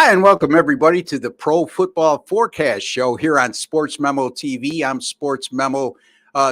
Hi, and welcome everybody to the Pro Football Forecast show here on Sportsmemo TV. I'm Sportsmemo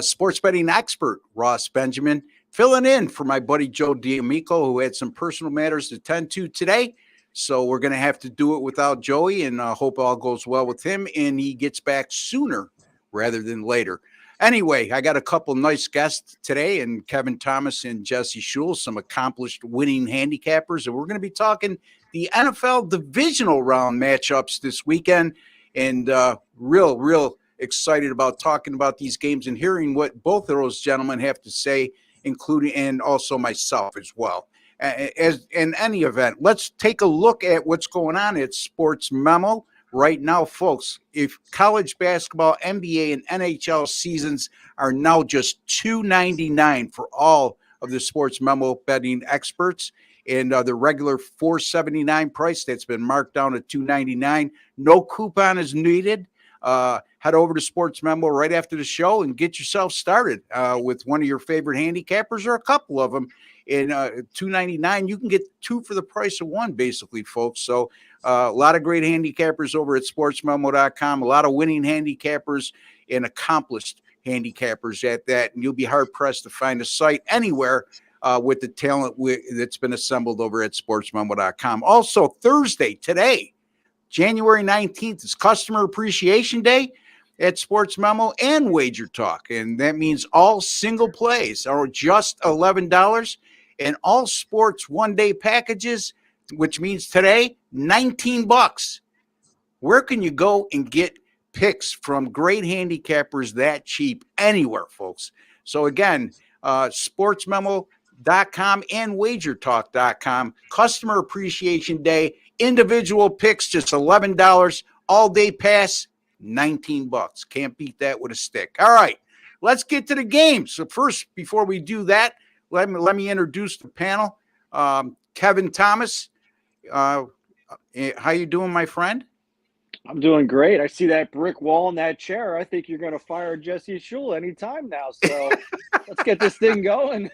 sports betting expert Ross Benjamin, filling in for my buddy Joe D'Amico, who had some personal matters to tend to today. So we're going to have to do it without Joey, and hope all goes well with him and he gets back sooner rather than later. Anyway, I got a couple nice guests today, and Kevin Thomas and Jesse Schule, some accomplished winning handicappers, and we're going to be talking the NFL Divisional round matchups this weekend, and real excited about talking about these games and hearing what both of those gentlemen have to say, including and also myself as well. As in any event, let's take a look at what's going on at Sports Memo right now, folks. If college basketball, NBA, and NHL seasons are now just $2.99 for all of the Sports Memo betting experts, and the regular $4.79 price that's been marked down to $2.99. No coupon is needed. Head over to Sports Memo right after the show and get yourself started with one of your favorite handicappers or a couple of them. In $2.99, you can get two for the price of one, basically, folks. So a lot of great handicappers over at sportsmemo.com, a lot of winning handicappers and accomplished handicappers at that. And you'll be hard-pressed to find a site anywhere with the talent that's been assembled over at sportsmemo.com. Also, Thursday, today, January 19th, is Customer Appreciation Day at Sports Memo and Wager Talk. And that means all single plays are just $11, and all sports one-day packages, which means today, $19. Where can you go and get picks from great handicappers that cheap? Anywhere, folks. So again, sportsmemo.com and wagertalk.com. Customer Appreciation Day, individual picks, just $11. All-day pass, $19. Can't beat that with a stick. All right, let's get to the game. So first, before we do that, let me introduce the panel. Kevin Thomas, how you doing, my friend? I'm doing great. I see that brick wall in that chair. I think you're going to fire Jesse Schule anytime now. So let's get this thing going.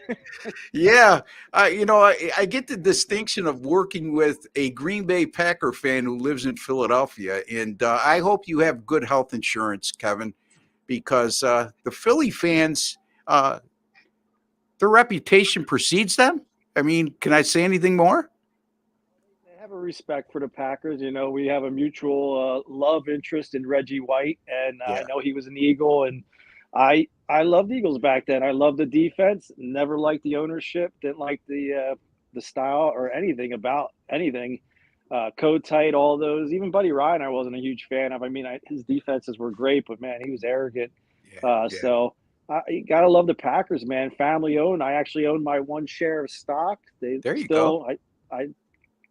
Yeah. I get the distinction of working with a Green Bay Packer fan who lives in Philadelphia. And I hope you have good health insurance, Kevin, because the Philly fans, their reputation precedes them. I mean, can I say anything more? I have a respect for the Packers. You know, we have a mutual love interest in Reggie White, and I know he was an Eagle, and I loved the Eagles back then. I loved the defense, never liked the ownership, didn't like the style or anything about anything. Code tight, all those. Even Buddy Ryan, I wasn't a huge fan of. I mean, his defenses were great, but man, he was arrogant. So you gotta love the Packers, man. Family owned. I actually own my one share of stock. There you go. I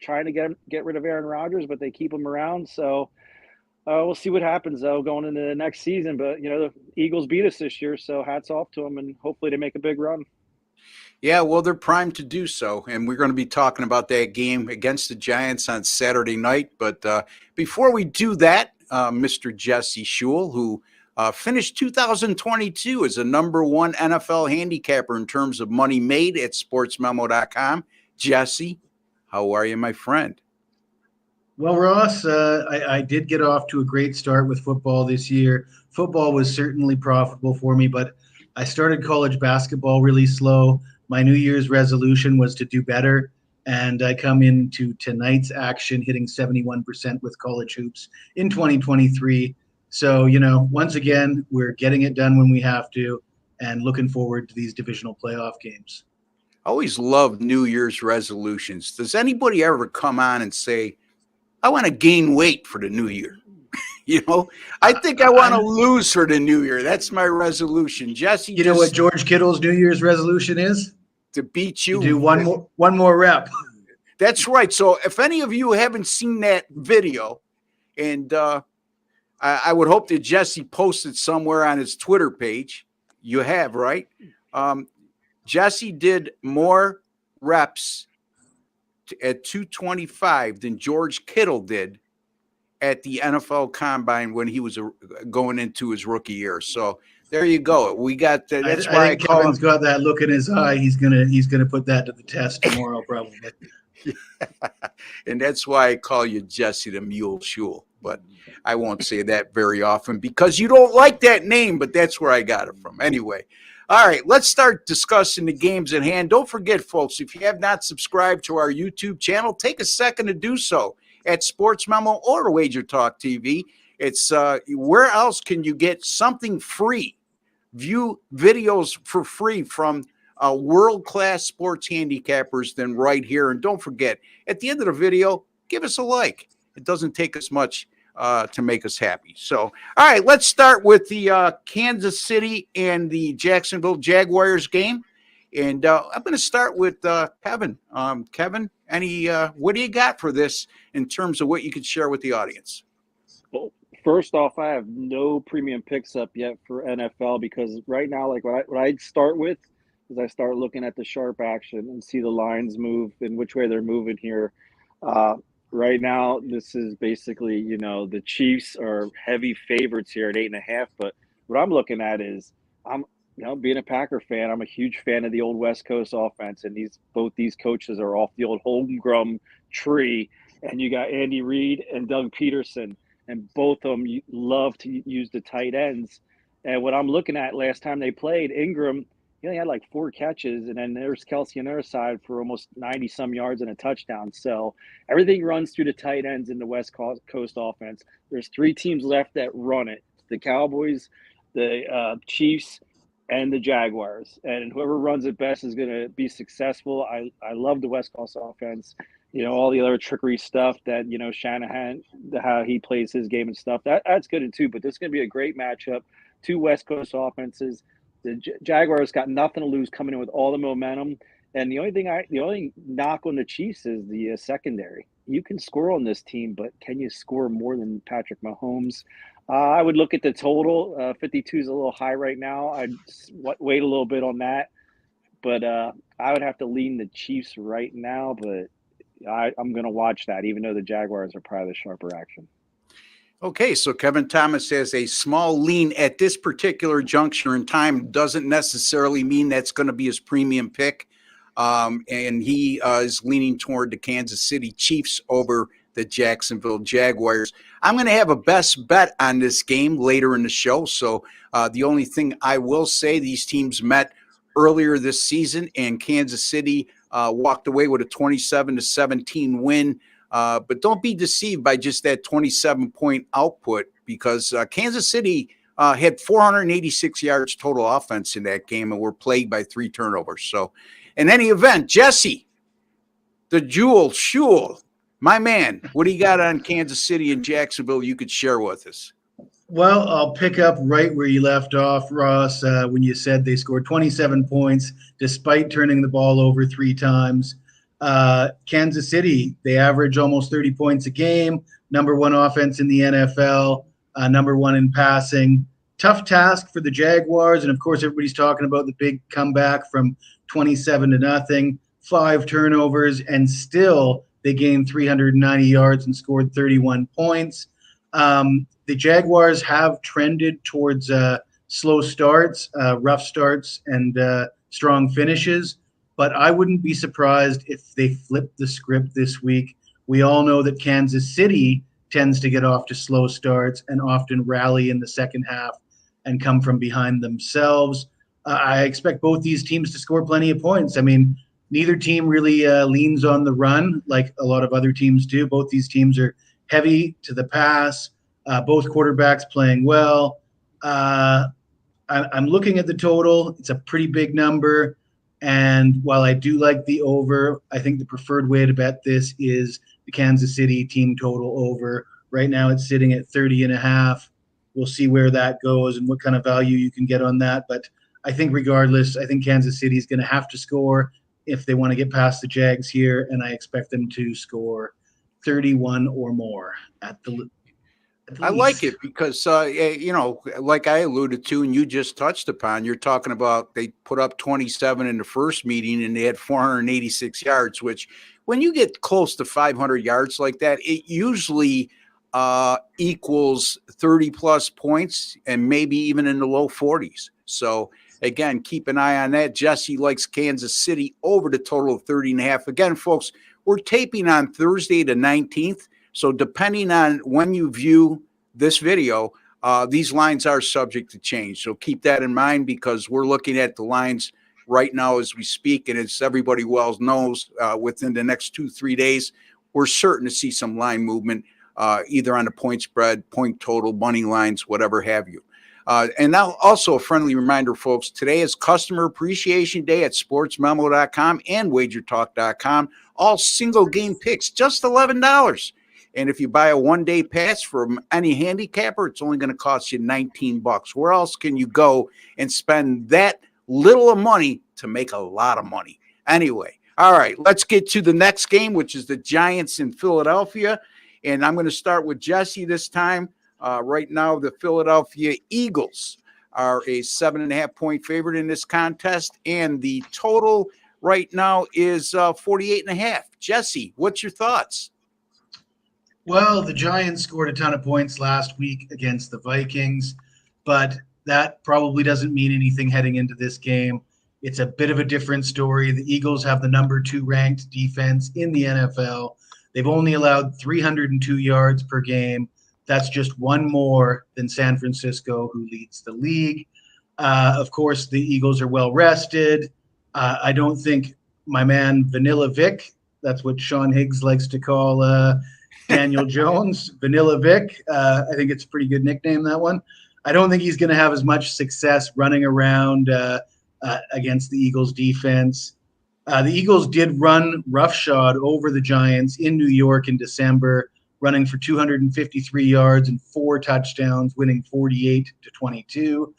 trying to get rid of Aaron Rodgers, but they keep him around. So we'll see what happens, though, going into the next season. But, you know, the Eagles beat us this year, so hats off to them, and hopefully they make a big run. Yeah, well, they're primed to do so, and we're going to be talking about that game against the Giants on Saturday night. But before we do that, Mr. Jesse Schule, who finished 2022 as a #1 NFL handicapper in terms of money made at sportsmemo.com. Jesse, how are you, my friend? Well, Ross, I did get off to a great start with football this year. Football was certainly profitable for me, but I started college basketball really slow. My New Year's resolution was to do better, and I come into tonight's action hitting 71% with college hoops in 2023. So, you know, once again, we're getting it done when we have to, and looking forward to these divisional playoff games. I always love New Year's resolutions. Does anybody ever come on and say, I want to gain weight for the new year? You know, I think I want to lose for the new year. That's my resolution. Jesse, you know what George Kittle's New Year's resolution is? To beat you. Do one more rep. That's right. So if any of you haven't seen that video, and I would hope that Jesse posted somewhere on his Twitter page, you have, right? Jesse did more reps at 225 than George Kittle did at the NFL Combine when he was going into his rookie year. So there you go. We got that's why I call Kevin's got that look in his eye. He's gonna put that to the test tomorrow, probably. And that's why I call you Jesse the Mule Schule. But I won't say that very often because you don't like that name, but that's where I got it from. Anyway, all right, let's start discussing the games at hand. Don't forget, folks, if you have not subscribed to our YouTube channel, take a second to do so at Sports Memo or Wager Talk TV. It's where else can you get something free? View videos for free from world-class sports handicappers than right here. And don't forget, at the end of the video, give us a like. It doesn't take us much to make us happy. So, all right, let's start with the Kansas City and the Jacksonville Jaguars game. And I'm going to start with Kevin. Kevin, what do you got for this in terms of what you could share with the audience? Well, first off, I have no premium picks up yet for NFL because right now, like what I'd start with is I start looking at the sharp action and see the lines move and which way they're moving here. Right now, this is basically, the Chiefs are heavy favorites here at 8.5. But what I'm looking at is being a Packer fan, I'm a huge fan of the old West Coast offense, and both these coaches are off the old homegrown tree. And you got Andy Reid and Doug Peterson, and both of them love to use the tight ends. And what I'm looking at last time they played, Ingram, he only had like 4 catches, and then there's Kelsey on their side for almost 90-some yards and a touchdown. So everything runs through the tight ends in the West Coast offense. There's 3 teams left that run it: the Cowboys, the Chiefs, and the Jaguars. And whoever runs it best is going to be successful. I love the West Coast offense. All the other trickery stuff that, Shanahan, how he plays his game and stuff, that's good too. But this is going to be a great matchup. 2 West Coast offenses. The Jaguars got nothing to lose coming in with all the momentum. And the only knock on the Chiefs is the secondary. You can score on this team, but can you score more than Patrick Mahomes? I would look at the total. 52 is a little high right now. I'd wait a little bit on that. But I would have to lean the Chiefs right now. But I'm going to watch that, even though the Jaguars are probably the sharper action. Okay, so Kevin Thomas has a small lean at this particular juncture in time. Doesn't necessarily mean that's going to be his premium pick. And he is leaning toward the Kansas City Chiefs over the Jacksonville Jaguars. I'm going to have a best bet on this game later in the show. So the only thing I will say, these teams met earlier this season, and Kansas City walked away with a 27-17 win. But don't be deceived by just that 27-point output, because Kansas City had 486 yards total offense in that game and were plagued by 3 turnovers. So in any event, Jesse, the Jewel Schule, my man, what do you got on Kansas City and Jacksonville you could share with us? Well, I'll pick up right where you left off, Ross, when you said they scored 27 points despite turning the ball over 3 times. Kansas City, they average almost 30 points a game, number 1 offense in the NFL, number 1 in passing. Tough task for the Jaguars, and of course everybody's talking about the big comeback from 27-0, 5 turnovers, and still they gained 390 yards and scored 31 points. The Jaguars have trended towards slow starts, rough starts, and strong finishes. But I wouldn't be surprised if they flip the script this week. We all know that Kansas City tends to get off to slow starts and often rally in the second half and come from behind themselves. I expect both these teams to score plenty of points. I mean, neither team really leans on the run like a lot of other teams do. Both these teams are heavy to the pass, both quarterbacks playing well. I'm looking at the total. It's a pretty big number. And while I do like the over, I think the preferred way to bet this is the Kansas City team total over. Right now it's sitting at 30.5. We'll see where that goes and what kind of value you can get on that. But I think regardless, I think Kansas City is going to have to score if they want to get past the Jags here. And I expect them to score 31 or more at the least. I like it because, like I alluded to and you just touched upon, you're talking about they put up 27 in the first meeting and they had 486 yards, which when you get close to 500 yards like that, it usually equals 30-plus points and maybe even in the low 40s. So, again, keep an eye on that. Jesse likes Kansas City over the total of 30.5. Again, folks, We're taping on Thursday the 19th. So depending on when you view this video, these lines are subject to change. So keep that in mind, because we're looking at the lines right now as we speak. And as everybody well knows, within the next 2-3 days, we're certain to see some line movement, either on the point spread, point total, money lines, whatever have you. And now also a friendly reminder, folks, today is Customer Appreciation Day at sportsmemo.com and wagertalk.com. All single game picks, just $11. And if you buy a one-day pass from any handicapper, it's only going to cost you $19. Where else can you go and spend that little of money to make a lot of money? Anyway, all right, let's get to the next game, which is the Giants in Philadelphia. And I'm going to start with Jesse this time. Right now, the Philadelphia Eagles are a 7.5-point favorite in this contest, and the total right now is 48.5. Jesse, what's your thoughts? Well, the Giants scored a ton of points last week against the Vikings, but that probably doesn't mean anything heading into this game. It's a bit of a different story. The Eagles have the number 2 ranked defense in the NFL. They've only allowed 302 yards per game. That's just one more than San Francisco, who leads the league. Of course, the Eagles are well rested. I don't think my man Vanilla Vic, that's what Sean Higgs likes to call Daniel Jones, Vanilla Vic. I think it's a pretty good nickname, that one. I don't think he's going to have as much success running around against the Eagles defense. The Eagles did run roughshod over the Giants in New York in December, running for 253 yards and 4 touchdowns, winning 48-22.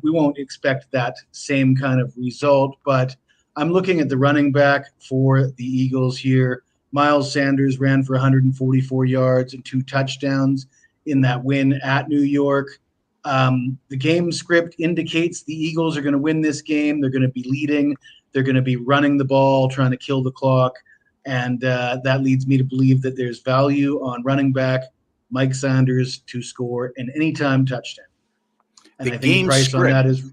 We won't expect that same kind of result, but I'm looking at the running back for the Eagles here. Miles Sanders ran for 144 yards and 2 touchdowns in that win at New York. The game script indicates the Eagles are going to win this game. They're going to be leading. They're going to be running the ball, trying to kill the clock. And that leads me to believe that there's value on running back Mike Sanders to score an anytime touchdown. And I think the price on that is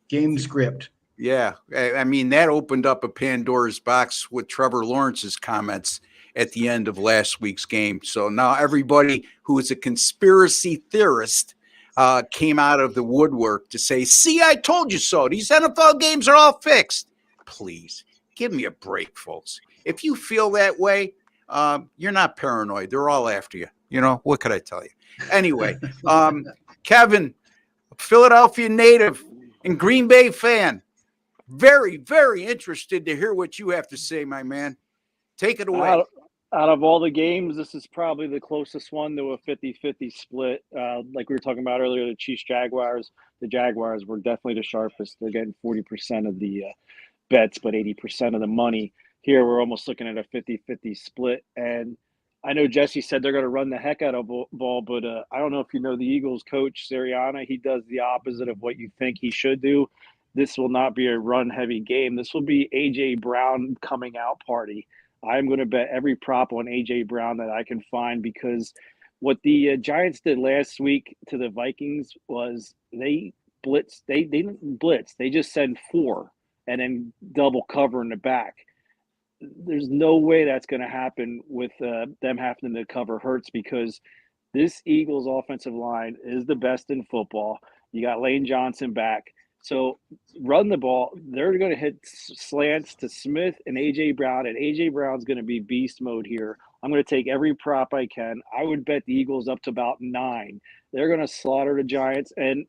game script. Yeah. I mean, that opened up a Pandora's box with Trevor Lawrence's comments at the end of last week's game. So now everybody who is a conspiracy theorist came out of the woodwork to say, see, I told you so. These NFL games are all fixed. Please give me a break, folks. If you feel that way, you're not paranoid. They're all after you. You know, what could I tell you? Anyway, Kevin, Philadelphia native and Green Bay fan, very, very interested to hear what you have to say, my man. Take it away. Out of all the games, this is probably the closest one to a 50-50 split. Like we were talking about earlier, the Chiefs-Jaguars. The Jaguars were definitely the sharpest. They're getting 40% of the bets, but 80% of the money. Here, we're almost looking at a 50-50 split. And I know Jesse said they're going to run the heck out of ball, but I don't know if you know the Eagles coach, Sirianni. He does the opposite of what you think he should do. This will not be a run-heavy game. This will be A.J. Brown coming out party. I'm going to bet every prop on A.J. Brown that I can find, because what the Giants did last week to the Vikings was they blitzed. They didn't blitz. They just sent 4 and then double cover in the back. There's no way that's going to happen with them having to cover Hurts, because this Eagles offensive line is the best in football. You got Lane Johnson back. So run the ball. They're going to hit slants to Smith and A.J. Brown, and A.J. Brown's going to be beast mode here. I'm going to take every prop I can. I would bet the Eagles up to about 9. They're going to slaughter the Giants. And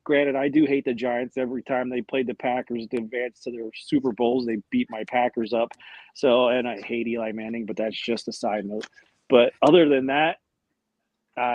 granted, I do hate the Giants. Every time they played the Packers to advance to their Super Bowls, they beat my Packers up. So, and I hate Eli Manning, but that's just a side note. But other than that,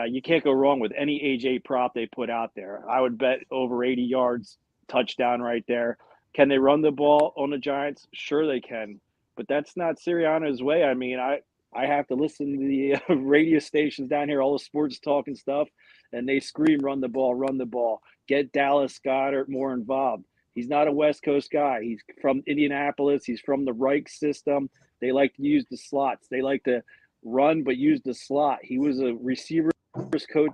you can't go wrong with any AJ prop they put out there. I would bet over 80 yards, touchdown right there. Can they run the ball on the Giants? Sure they can. But that's not Sirianni's way. I mean, I have to listen to the radio stations down here, all the sports talk and stuff, and they scream, run the ball. Get Dallas Goedert more involved. He's not a West Coast guy. He's from Indianapolis. He's from the Reich system. They like to use the slots. They like to run but use the slot. He was a receivers coach.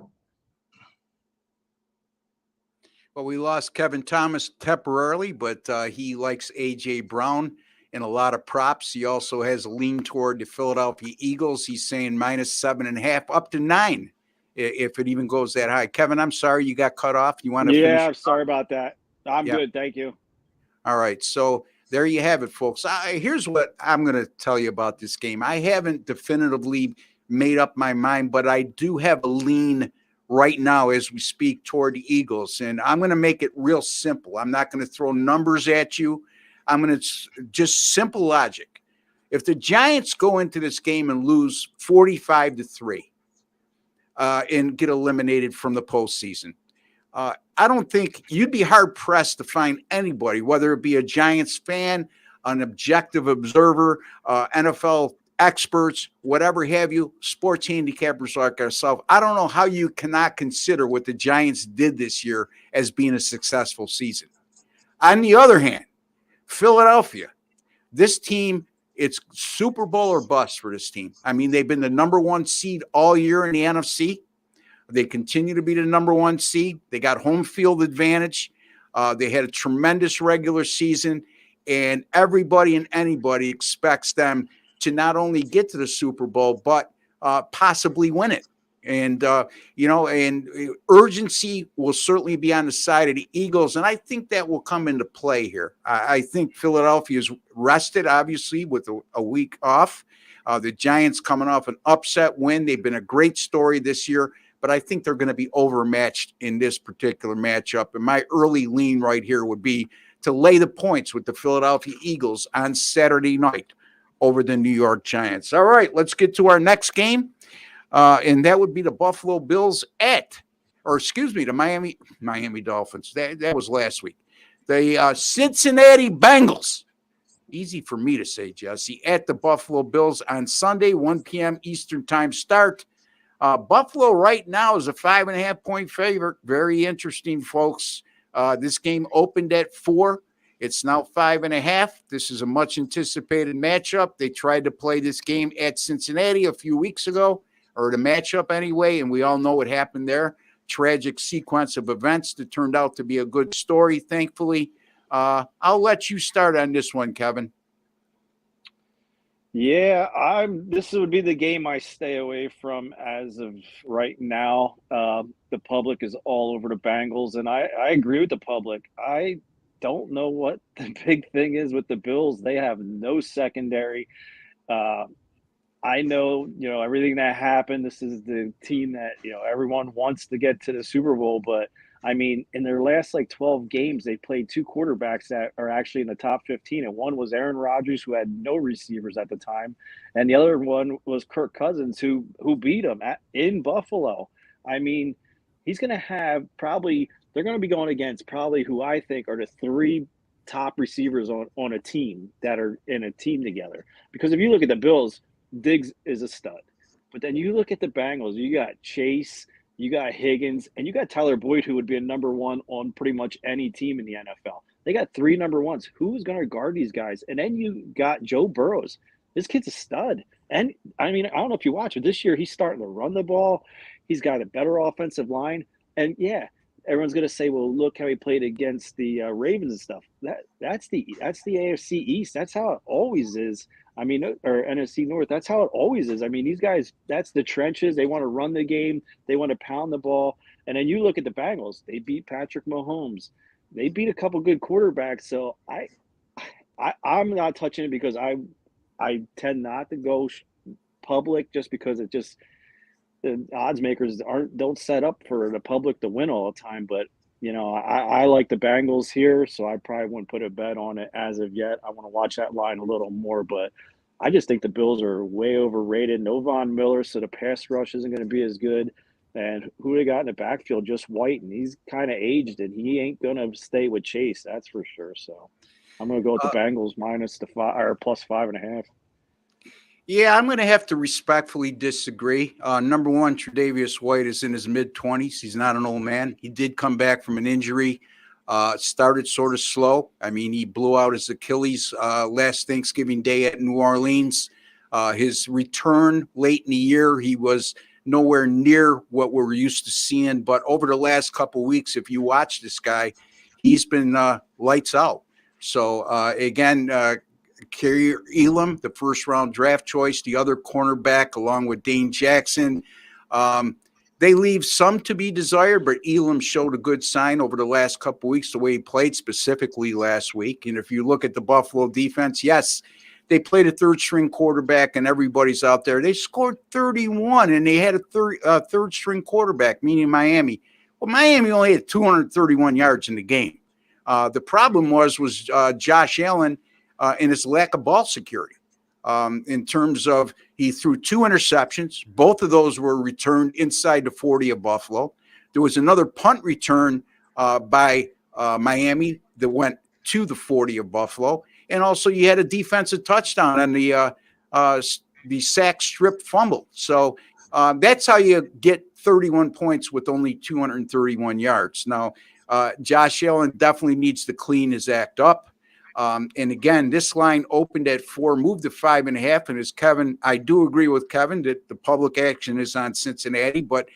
Well, we lost Kevin Thomas temporarily, but he likes A.J. Brown in a lot of props. He also has a lean toward the Philadelphia Eagles. He's saying -7.5 up to 9 if it even goes that high. Kevin, I'm sorry you got cut off. You want to finish? Yeah, I'm sorry about that. I'm good. Thank you. All right. So there you have it, folks. Here's what I'm going to tell you about this game. I haven't definitively made up my mind, but I do have a lean right now as we speak toward the Eagles. And I'm going to make it real simple. I'm not going to throw numbers at you. I'm going to just simple logic. If the Giants go into this game and lose 45-3 and get eliminated from the postseason, I don't think you'd be hard pressed to find anybody, whether it be a Giants fan, an objective observer, NFL experts, whatever have you, sports handicappers like ourselves. I don't know how you cannot consider what the Giants did this year as being a successful season. On the other hand, Philadelphia, this team, it's Super Bowl or bust for this team. I mean, they've been the number 1 seed all year in the NFC. They continue to be the number 1 seed. They got home field advantage. They had a tremendous regular season, and everybody and anybody expects them to not only get to the Super Bowl, but possibly win it. And, and urgency will certainly be on the side of the Eagles. And I think that will come into play here. I think Philadelphia is rested, obviously, with a week off. The Giants coming off an upset win. They've been a great story this year, but I think they're going to be overmatched in this particular matchup. And my early lean right here would be to lay the points with the Philadelphia Eagles on Saturday night over the New York Giants. All right, let's get to our next game. And that would be the Buffalo Bills the Miami Dolphins. That was last week. The Cincinnati Bengals. Easy for me to say, Jesse, at the Buffalo Bills on Sunday, 1 p.m. Eastern time start. Buffalo right now is a 5.5-point favorite. Very interesting, folks. This game opened at 4. It's now 5.5. This is a much anticipated matchup. They tried to play this game at Cincinnati a few weeks ago, or the matchup anyway, and we all know what happened there. Tragic sequence of events that turned out to be a good story, thankfully. I'll let you start on this one, Kevin. Yeah, this would be the game I stay away from as of right now. The public is all over the Bengals, and I agree with the public. I don't know what the big thing is with the Bills. They have no secondary. I know, everything that happened. This is the team that, everyone wants to get to the Super Bowl. But, I mean, in their last, 12 games, they played 2 quarterbacks that are actually in the top 15. And one was Aaron Rodgers, who had no receivers at the time. And the other one was Kirk Cousins, who beat him in Buffalo. I mean, he's going to have they're going to be going against probably who I think are the 3 top receivers on a team that are in a team together. Because if you look at the Bills, Diggs is a stud. But then you look at the Bengals, you got Chase, you got Higgins, and you got Tyler Boyd, who would be a number 1 on pretty much any team in the NFL. They got 3 number 1s. Who's going to guard these guys? And then you got Joe Burrows. This kid's a stud. And, I mean, I don't know if you watch it. This year he's starting to run the ball. He's got a better offensive line. And, yeah, everyone's going to say, well, look how he played against the Ravens and stuff. That's the AFC East. That's how it always is. I mean, or NFC North. That's how it always is. I mean, these guys, that's the trenches. They want to run the game. They want to pound the ball. And then you look at the Bengals. They beat Patrick Mahomes. They beat a couple good quarterbacks. So I'm not touching it because I tend not to go public just because it just – the odds makers don't set up for the public to win all the time. But, I like the Bengals here, so I probably wouldn't put a bet on it as of yet. I want to watch that line a little more, but I just think the Bills are way overrated. No Von Miller, so the pass rush isn't going to be as good. And who they got in the backfield? Just White, and he's kind of aged, and he ain't going to stay with Chase, that's for sure. So I'm going to go with the Bengals minus the 5 or plus 5.5. Yeah, I'm going to have to respectfully disagree. Number 1, Tre'Davious White is in his mid-20s. He's not an old man. He did come back from an injury, started sort of slow. I mean, he blew out his Achilles last Thanksgiving Day at New Orleans. His return late in the year, he was nowhere near what we're used to seeing. But over the last couple of weeks, if you watch this guy, he's been lights out. So, again, Kerry Elam, the first-round draft choice, the other cornerback, along with Dane Jackson. They leave some to be desired, but Elam showed a good sign over the last couple of weeks, the way he played, specifically last week. And if you look at the Buffalo defense, yes, they played a third-string quarterback, and everybody's out there. They scored 31, and they had a third-string quarterback, meaning Miami. Well, Miami only had 231 yards in the game. The problem was Josh Allen and his lack of ball security. In terms of he threw 2 interceptions. Both of those were returned inside the 40 of Buffalo. There was another punt return by Miami that went to the 40 of Buffalo. And also you had a defensive touchdown on the sack strip fumble. So that's how you get 31 points with only 231 yards. Now, Josh Allen definitely needs to clean his act up. And again, this line opened at 4, moved to 5.5. And as Kevin, I do agree with Kevin that the public action is on Cincinnati. But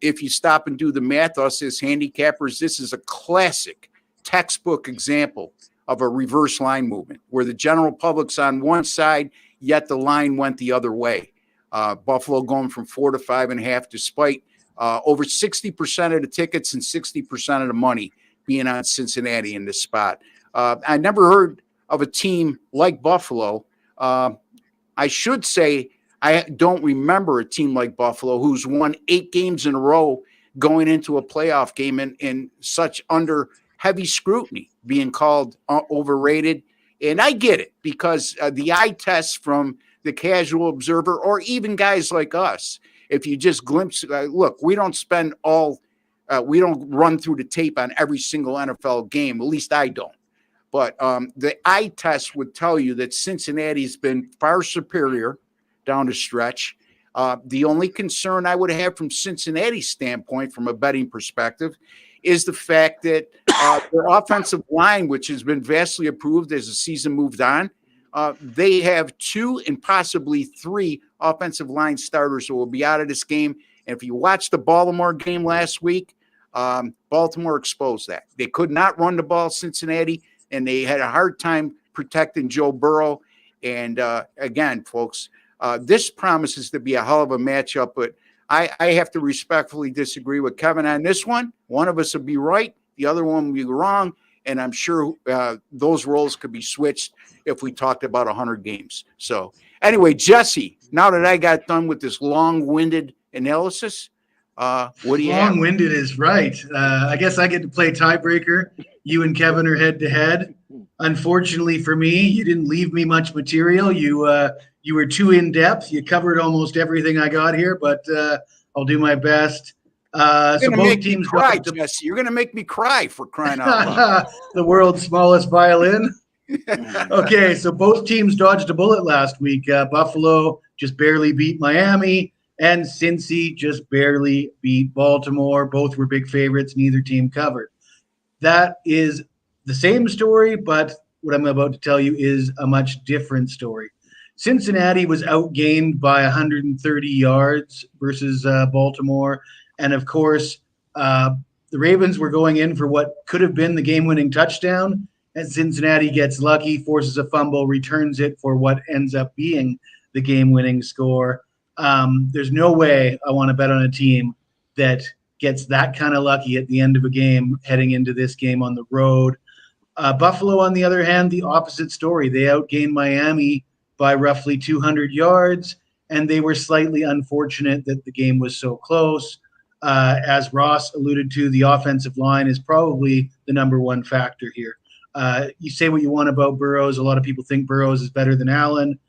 if you stop and do the math, us as handicappers, this is a classic textbook example of a reverse line movement where the general public's on one side, yet the line went the other way. Buffalo going from 4 to 5.5, despite over 60% of the tickets and 60% of the money being on Cincinnati in this spot. I never heard of a team like Buffalo. I should say I don't remember a team like Buffalo who's won 8 games in a row going into a playoff game in such under heavy scrutiny, being called overrated. And I get it because the eye test from the casual observer or even guys like us, if you just glimpse, look, we don't we don't run through the tape on every single NFL game. At least I don't. But the eye test would tell you that Cincinnati's been far superior down the stretch. The only concern I would have from Cincinnati's standpoint, from a betting perspective, is the fact that their offensive line, which has been vastly improved as the season moved on, they have 2 and possibly 3 offensive line starters who will be out of this game. And if you watch the Baltimore game last week, Baltimore exposed that. They could not run the ball, Cincinnati, and they had a hard time protecting Joe Burrow. And again, folks, this promises to be a hell of a matchup, but I have to respectfully disagree with Kevin on this one. One of us will be right, the other one will be wrong, and I'm sure those roles could be switched if we talked about 100 games. So anyway, Jesse, now that I got done with this long-winded analysis, what do you have? Long-winded is right. I guess I get to play tiebreaker. You and Kevin are head-to-head. Unfortunately for me, you didn't leave me much material. You were too in-depth. You covered almost everything I got here, but I'll do my best. So both teams cry, Jesse. You're going to make me cry, for crying out loud. The world's smallest violin. Okay, so both teams dodged a bullet last week. Buffalo just barely beat Miami, and Cincy just barely beat Baltimore. Both were big favorites. Neither team covered. That is the same story, but what I'm about to tell you is a much different story. Cincinnati was outgained by 130 yards versus Baltimore. And, of course, the Ravens were going in for what could have been the game-winning touchdown. And Cincinnati gets lucky, forces a fumble, returns it for what ends up being the game-winning score. There's no way I want to bet on a team that gets that kind of lucky at the end of a game heading into this game on the road. Buffalo, on the other hand, the opposite story. They outgained Miami by roughly 200 yards, and they were slightly unfortunate that the game was so close. As Ross alluded to, the offensive line is probably the number one factor here. You say what you want about Burrows. A lot of people think Burrows is better than Allen.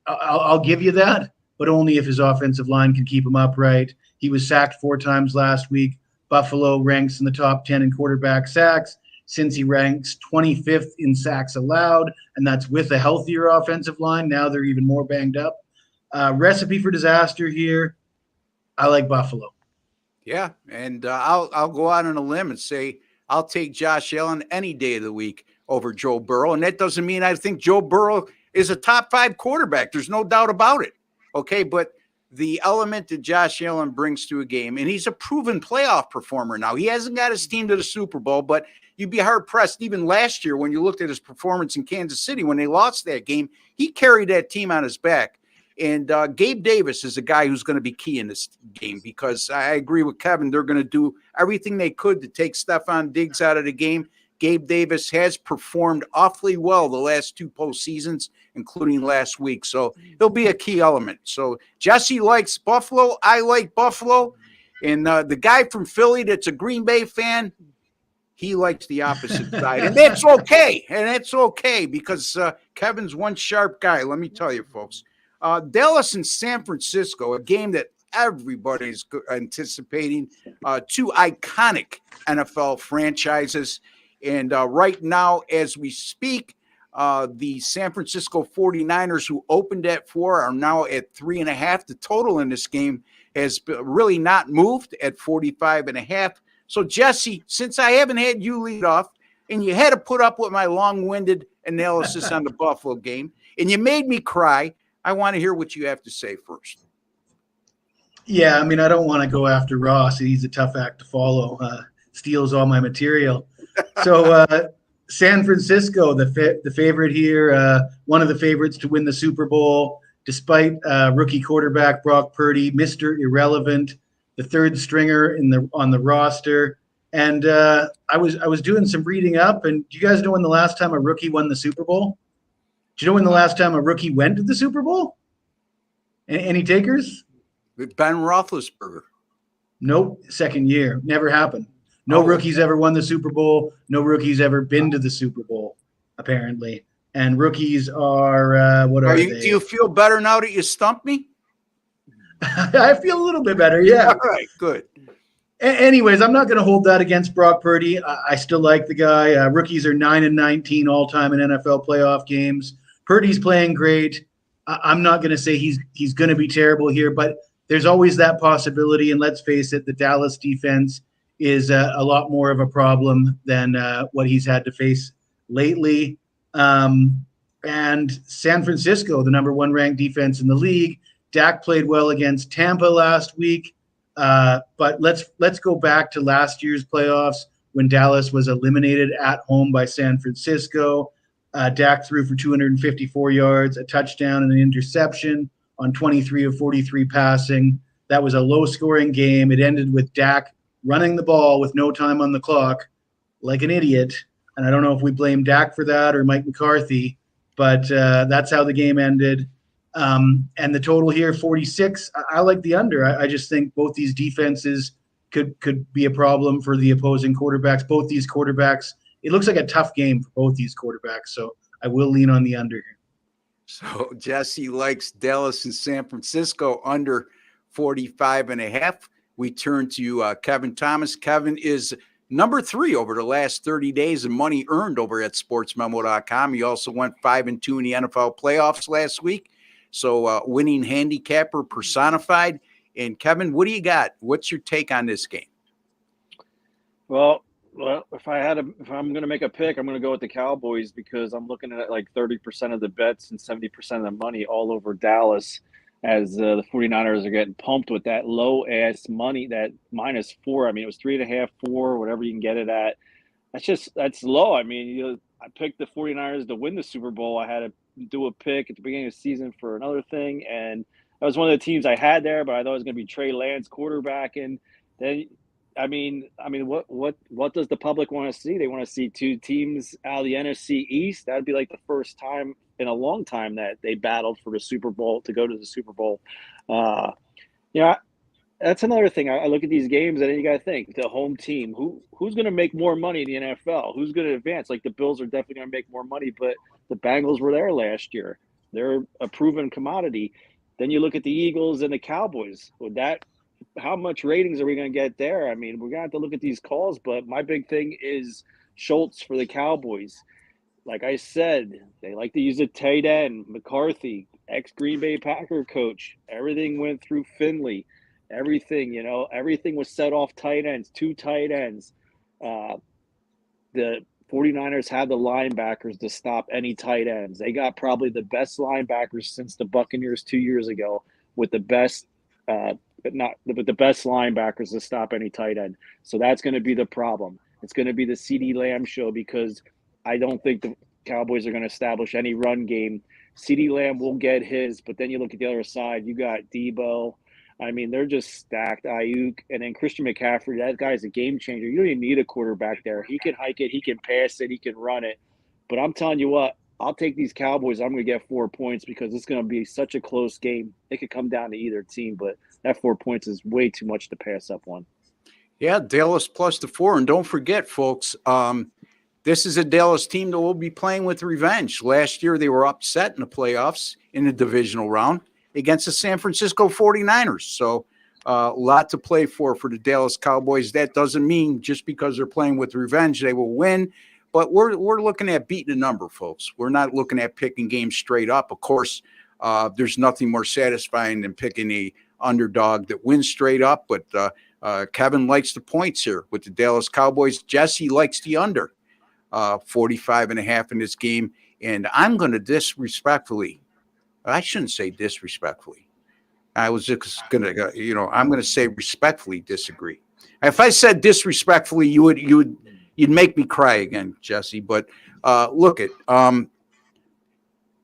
I'll give you that, but only if his offensive line can keep him upright. He was sacked 4 times last week. Buffalo ranks in the top 10 in quarterback sacks, since he ranks 25th in sacks allowed, and that's with a healthier offensive line. Now they're even more banged up. Recipe for disaster here. I like Buffalo. Yeah, and I'll go out on a limb and say I'll take Josh Allen any day of the week over Joe Burrow, and that doesn't mean I think Joe Burrow is a top 5 quarterback. There's no doubt about it. Okay, but the element that Josh Allen brings to a game, and he's a proven playoff performer now. He hasn't got his team to the Super Bowl, but you'd be hard pressed. Even last year, when you looked at his performance in Kansas City, when they lost that game, he carried that team on his back. And Gabe Davis is a guy who's going to be key in this game, because I agree with Kevin. They're going to do everything they could to take Stephon Diggs out of the game. Gabe Davis has performed awfully well the last 2 postseasons, including last week. So he'll be a key element. So Jesse likes Buffalo. I like Buffalo. And the guy from Philly that's a Green Bay fan, he likes the opposite side. And that's okay. And that's okay, because Kevin's one sharp guy, let me tell you, folks. Dallas and San Francisco, a game that everybody's anticipating, 2 iconic NFL franchises. And right now, as we speak, the San Francisco 49ers, who opened at 4, are now at 3.5. The total in this game has really not moved at 45.5. So, Jesse, since I haven't had you lead off, and you had to put up with my long-winded analysis on the Buffalo game, and you made me cry, I want to hear what you have to say first. Yeah, I mean, I don't want to go after Ross. He's a tough act to follow. Steals all my material. So San Francisco, the favorite here, one of the favorites to win the Super Bowl, despite rookie quarterback Brock Purdy, Mr. Irrelevant, the third stringer on the roster. And I was doing some reading up. And do you guys know when the last time a rookie won the Super Bowl? Do you know when the last time a rookie went to the Super Bowl? Any takers? With Ben Roethlisberger. Nope. Second year. Never happened. No rookies ever won the Super Bowl. No rookies ever been to the Super Bowl, apparently. And rookies are what are they? Do you feel better now that you stumped me? I feel a little bit better, yeah. All right, good. Anyways, I'm not going to hold that against Brock Purdy. I still like the guy. Rookies are 9-19 all-time in NFL playoff games. Purdy's playing great. I'm not going to say he's going to be terrible here, but there's always that possibility. And let's face it, the Dallas defense is a lot more of a problem than what he's had to face lately. And San Francisco, the number 1 ranked defense in the league. Dak played well against Tampa last week. But let's go back to last year's playoffs when Dallas was eliminated at home by San Francisco. Dak threw for 254 yards, a touchdown, and an interception on 23 of 43 passing. That was a low-scoring game. It ended with Dak running the ball with no time on the clock like an idiot. And I don't know if we blame Dak for that or Mike McCarthy, but that's how the game ended. And the total here, 46. I like the under. I just think both these defenses could be a problem for the opposing quarterbacks. Both these quarterbacks, it looks like a tough game for both these quarterbacks. So I will lean on the under here. So Jesse likes Dallas and San Francisco under 45.5. We turn to Kevin Thomas. Kevin is number 3 over the last 30 days in money earned over at sportsmemo.com. He also went 5-2 in the NFL playoffs last week. So winning handicapper personified. And Kevin, what do you got? What's your take on this game? Well, if I'm going to make a pick, I'm going to go with the Cowboys, because I'm looking at like 30% of the bets and 70% of the money all over Dallas, as the 49ers are getting pumped with that low-ass money, that -4. I mean, it was 3.5, 4, whatever you can get it at. That's low. I mean, I picked the 49ers to win the Super Bowl. I had to do a pick at the beginning of the season for another thing, and that was one of the teams I had there, but I thought it was going to be Trey Lance quarterback. And then, I mean, what does the public want to see? They want to see 2 teams out of the NFC East. That'd be like the first time in a long time that they battled for the Super Bowl, to go to the Super Bowl. That's another thing. I look at these games, and then you got to think, the home team, who's going to make more money in the NFL? Who's going to advance? Like, the Bills are definitely going to make more money, but the Bengals were there last year. They're a proven commodity. Then you look at the Eagles and the Cowboys. How much ratings are we going to get there? I mean, we're going to have to look at these calls, but my big thing is Schultz for the Cowboys. Like I said, they like to use a tight end. McCarthy, ex-Green Bay Packer coach. Everything went through Finley. Everything was set off tight ends, 2 tight ends. The 49ers had the linebackers to stop any tight ends. They got probably the best linebackers since the Buccaneers 2 years ago, with the best the best linebackers to stop any tight end. So that's going to be the problem. it's going to be the CeeDee Lamb show because I don't think the Cowboys are going to establish any run game. CeeDee Lamb will get his, but then you look at the other side, you got Debo. I mean, they're just stacked. Ayuk, and then Christian McCaffrey, that guy's a game changer. You don't even need a quarterback there. He can hike it, he can pass it, he can run it. But I'm telling you what, I'll take these Cowboys. I'm going to get 4 points because it's going to be such a close game. It could come down to either team, but that 4 points is way too much to pass up on. Yeah, Dallas plus the 4. And don't forget, folks, this is a Dallas team that will be playing with revenge. Last year, they were upset in the playoffs in the divisional round against the San Francisco 49ers. So a lot to play for the Dallas Cowboys. That doesn't mean just because they're playing with revenge, they will win. But we're looking at beating a number, folks. We're not looking at picking games straight up. Of course, there's nothing more satisfying than picking a underdog that wins straight up. But Kevin likes the points here with the Dallas Cowboys. Jesse likes the under 45.5 in this game. And I'm going to disrespectfully, I shouldn't say disrespectfully. I was just going to, I'm going to say respectfully disagree. If I said disrespectfully, you'd make me cry again, Jesse. But look at the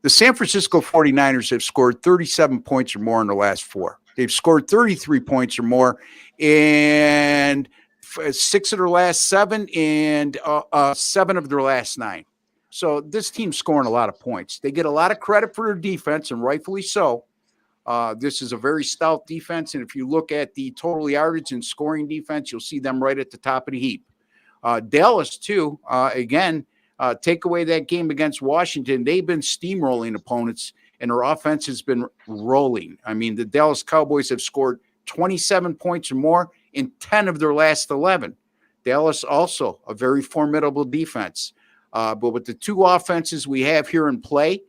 San Francisco 49ers have scored 37 points or more in the last 4. They've scored 33 points or more in 6 of their last 7 and 7 of their last 9. So this team's scoring a lot of points. They get a lot of credit for their defense, and rightfully so. This is a very stout defense, and if you look at the total yardage and scoring defense, you'll see them right at the top of the heap. Dallas, too, again, take away that game against Washington. They've been steamrolling opponents, and their offense has been rolling. I mean, the Dallas Cowboys have scored 27 points or more in 10 of their last 11. Dallas also a very formidable defense. But with the 2 offenses we have here in play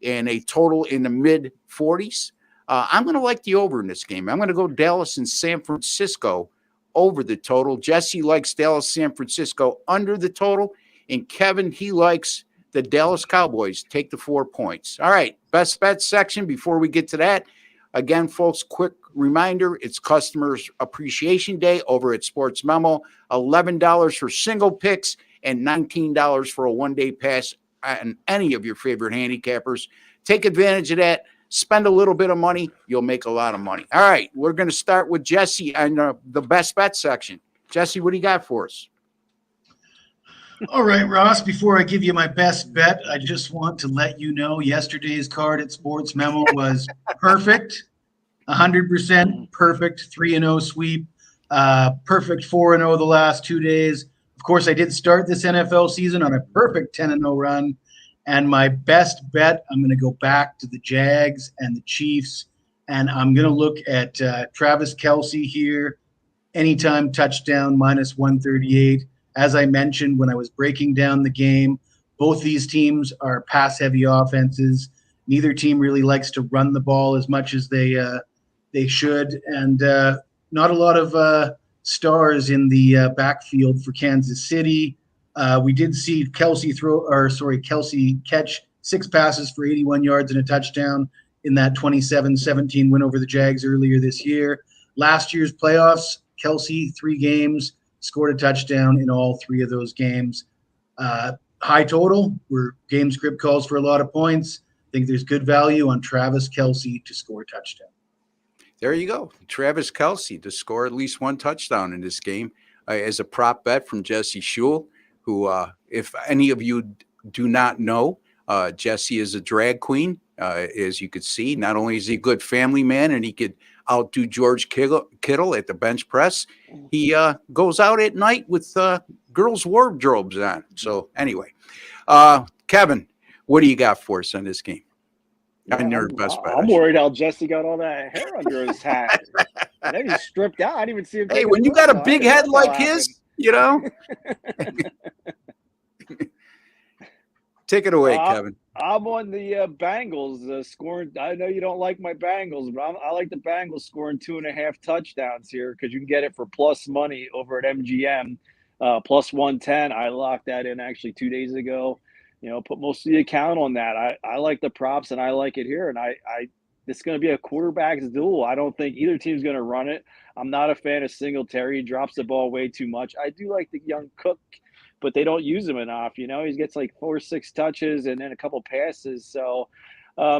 and a total in the mid-40s, I'm going to like the over in this game. I'm going to go Dallas and San Francisco over the total. Jesse likes Dallas, San Francisco under the total. And Kevin, he likes the Dallas Cowboys. Take the 4 points. All right, best bet section. Before we get to that, again, folks, quick reminder, it's Customers Appreciation Day over at Sportsmemo. $11 for single picks and $19 for a one-day pass on any of your favorite handicappers. Take advantage of that. Spend a little bit of money. You'll make a lot of money. All right, we're going to start with Jesse on the best bet section. Jesse, what do you got for us? All right, Ross, before I give you my best bet, I just want to let you know yesterday's card at Sports Memo was perfect, 100% perfect, 3-0 sweep, perfect 4-0 the last 2 days. Of course, I did start this NFL season on a perfect 10-0 run, and my best bet, I'm going to go back to the Jags and the Chiefs, and I'm going to look at Travis Kelce here, anytime touchdown, minus 138. As I mentioned when I was breaking down the game, both these teams are pass-heavy offenses. Neither team really likes to run the ball as much as they should, and not a lot of stars in the backfield for Kansas City. We did see Kelce catch 6 passes for 81 yards and a touchdown in that 27-17 win over the Jags earlier this year. Last year's playoffs, Kelce, 3 games, scored a touchdown in all 3 of those games. High total, where game script calls for a lot of points. I think there's good value on Travis Kelce to score a touchdown. There you go. Travis Kelce to score at least 1 touchdown in this game as a prop bet from Jesse Schule, who, if any of you do not know, Jesse is a drag queen, as you could see. Not only is he a good family man and he could outdo George Kittle at the bench press, he goes out at night with girls' wardrobes on. So anyway, Kevin, what do you got for us on this game? I'm worried how Jesse got all that hair under his hat. And then he stripped out. I didn't even see him. Hey, when you got a big head like his, Take it away, Kevin. I'm on the Bengals scoring. I know you don't like my Bengals, but I like the Bengals scoring 2.5 touchdowns here because you can get it for plus money over at MGM, plus 110. I locked that in actually 2 days ago. Put most of the account on that. I like the props and I like it here. And I this is going to be a quarterback's duel. I don't think either team's going to run it. I'm not a fan of Singletary. He drops the ball way too much. I do like the young Cook, but they don't use him enough. He gets like 4 or 6 touches and then a couple passes. So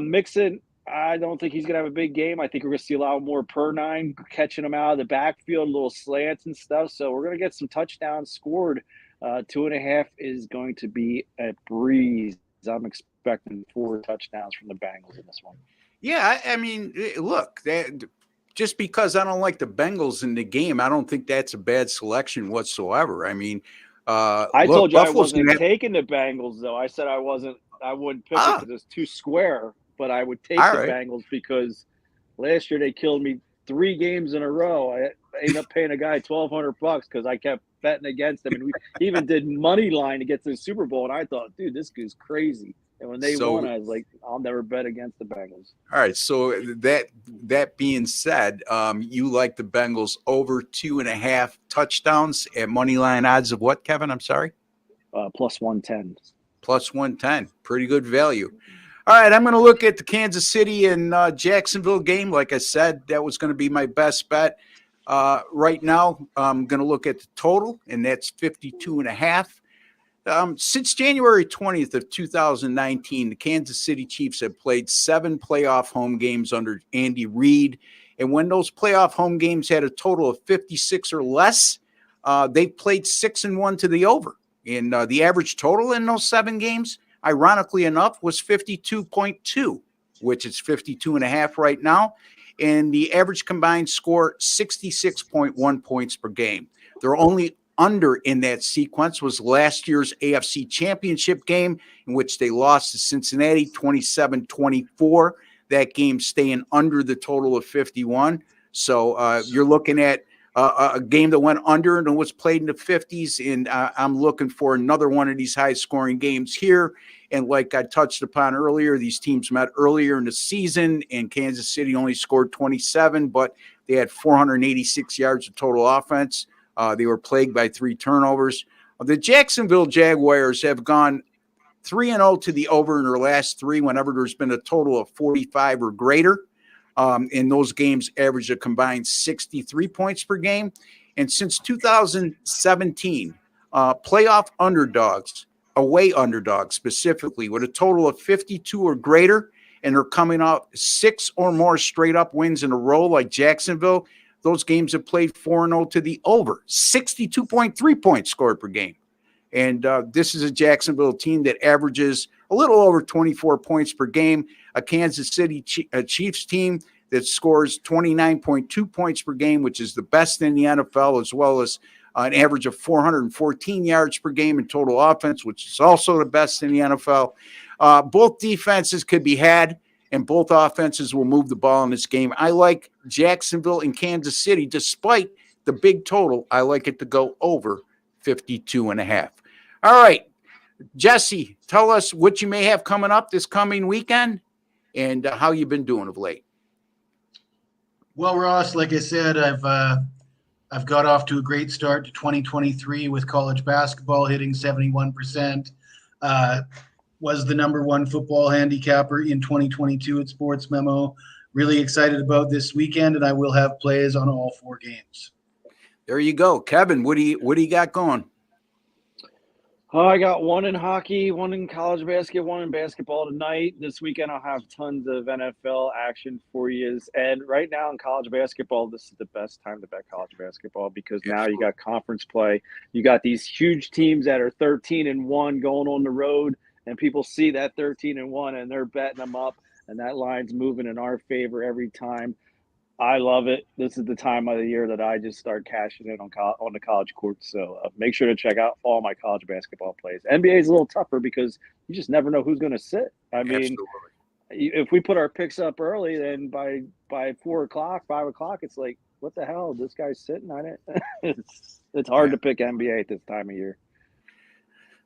Mixon, I don't think he's going to have a big game. I think we're going to see a lot more per 9 catching him out of the backfield, little slants and stuff. So we're going to get some touchdowns scored. 2.5 is going to be a breeze. I'm expecting 4 touchdowns from the Bengals in this one. Yeah, I mean, look, just because I don't like the Bengals in the game, I don't think that's a bad selection whatsoever. I mean, I told you Buffalo's I wasn't taking the Bengals, though. I said I wouldn't pick it because it's too square, but I would take the Bengals because last year they killed me 3 games in a row. I ended up paying a guy $1,200 because I kept betting against him, and we even did money line to get to the Super Bowl. And I thought, dude, this is crazy. And when they won, I was like, I'll never bet against the Bengals. All right. So that being said, you like the Bengals over 2.5 touchdowns at money line odds of what, Kevin? I'm sorry. Plus 110. Plus 110. Pretty good value. All right. I'm going to look at the Kansas City and Jacksonville game. Like I said, that was going to be my best bet. Right now, I'm going to look at the total, and that's 52.5. Since January 20th of 2019, the Kansas City Chiefs have played 7 playoff home games under Andy Reid. And when those playoff home games had a total of 56 or less, they played 6-1 to the over. And the average total in those 7 games, ironically enough, was 52.2, which is 52.5 right now. And the average combined score, 66.1 points per game. They're only under in that sequence was last year's AFC Championship game, in which they lost to Cincinnati 27-24. That game staying under the total of 51. So you're looking at a game that went under and was played in the 50s. And I'm looking for another one of these high-scoring games here. And like I touched upon earlier, these teams met earlier in the season, and Kansas City only scored 27, but they had 486 yards of total offense. They were plagued by 3 turnovers. The Jacksonville Jaguars have gone 3-0 to the over in their last 3 whenever there's been a total of 45 or greater. In those games, average a combined 63 points per game. And since 2017, playoff underdogs, away underdogs specifically, with a total of 52 or greater, and they're coming out 6 or more straight-up wins in a row like Jacksonville, those games have played 4-0 to the over, 62.3 points scored per game. And this is a Jacksonville team that averages a little over 24 points per game, a Kansas City Chiefs team that scores 29.2 points per game, which is the best in the NFL, as well as an average of 414 yards per game in total offense, which is also the best in the NFL. Both defenses could be had, and both offenses will move the ball in this game. I like Jacksonville and Kansas City, despite the big total. I like it to go over 52.5. All right, Jesse, tell us what you may have coming up this coming weekend and how you've been doing of late. Well, Ross, like I said, I've got off to a great start to 2023 with college basketball hitting 71%. Was the number 1 football handicapper in 2022 at Sportsmemo. Really excited about this weekend, and I will have plays on all 4 games. There you go, Kevin. What do you got going? Oh, I got 1 in hockey, 1 in college basketball, 1 in basketball tonight. This weekend I'll have tons of NFL action for you. And right now in college basketball, this is the best time to bet college basketball because now you got conference play. You got these huge teams that are 13-1 going on the road. And people see that 13-1 and they're betting them up, and that line's moving in our favor every time. I love it. This is the time of the year that I just start cashing in on the college courts. So make sure to check out all my college basketball plays. NBA is a little tougher because you just never know who's going to sit. I mean, if we put our picks up early, then by 4 o'clock, 5 o'clock, it's like, what the hell? This guy's sitting on it. It's hard to pick NBA at this time of year.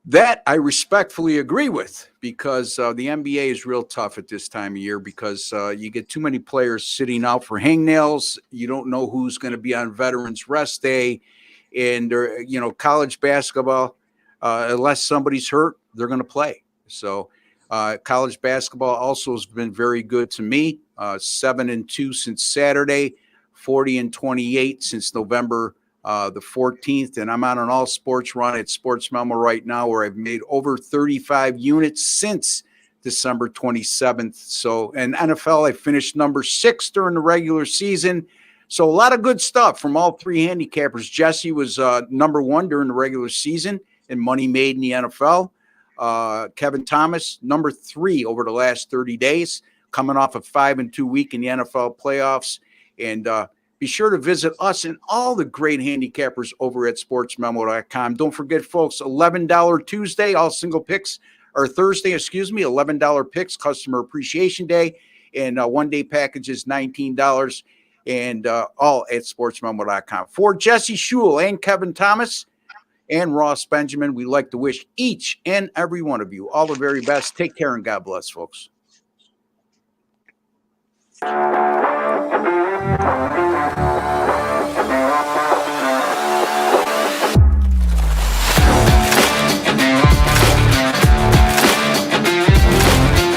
That I respectfully agree with because the NBA is real tough at this time of year because you get too many players sitting out for hangnails. You don't know who's going to be on Veterans Rest Day. And, college basketball, unless somebody's hurt, they're going to play. So College basketball also has been very good to me. 7-2 since Saturday, 40-28 since November the 14th. And I'm on an all sports run at Sports Memo right now, where I've made over 35 units since December 27th. So, and NFL, I finished number 6 during the regular season. So a lot of good stuff from all three handicappers. Jesse was number 1 during the regular season in money made in the NFL. Kevin Thomas, number 3 over the last 30 days, coming off a 5-2 week in the NFL playoffs. And be sure to visit us and all the great handicappers over at sportsmemo.com. Don't forget, folks, $11 Tuesday, all single picks, or Thursday, $11 picks, Customer Appreciation Day, and one-day packages, $19, and all at sportsmemo.com. For Jesse Schule and Kevin Thomas and Ross Benjamin, we'd like to wish each and every one of you all the very best. Take care and God bless, folks.